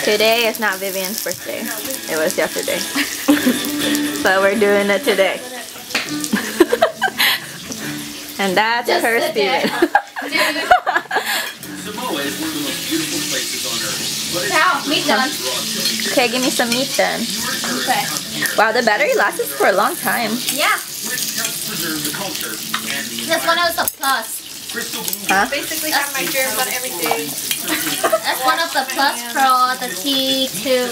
Today is not Vivian's birthday. It was yesterday. But we're doing it today. And that's Just her sit there. Steven. Samoa is one of the most beautiful places on earth. Now, meat done. Okay, give me some meat then. Okay. Wow, the battery lasts us for a long time. Yeah. Which helps preserve the culture and the That's one of the plus. crystal blue. Huh? Basically have my germs on everything. That's one of the plus for the key to,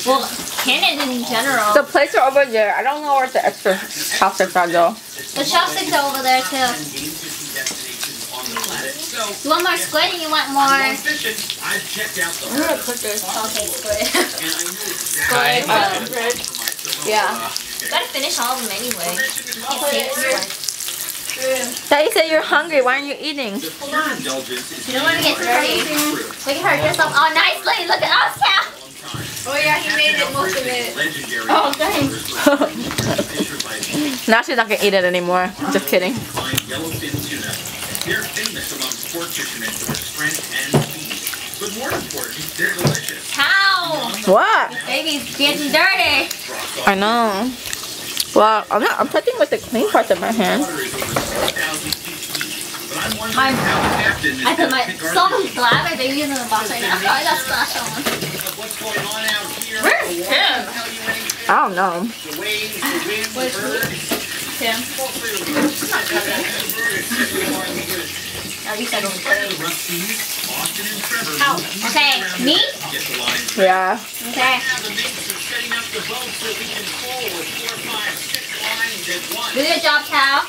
well, Canada in general. The plates are over there. I don't know where the extra chopsticks are though. The chopsticks are over there too. You want more squid and you want more? I've checked out the I'm gonna put this. Okay, squid. and I know Yeah. You gotta finish all of them anyway. Can't save squid. Daddy said you're hungry. Why aren't you eating? You don't want to get dirty. We can hurt yourself. Oh, nicely. Look at us now. Oh yeah, he made it, most of it. Oh, thanks. Now she's not gonna eat it anymore. Just kidding. They're famous among sport fishermen for their strength and speed. But more important, they're delicious. How? What? Baby's getting dirty. I know. Well, I'm touching with the clean parts of my hand. I put my so glad my baby is in the box right now. I got splash on. Where's Tim? I don't know. Where's Tim? At least I don't play. Okay, me? Yeah. Okay. Do your job, Cal.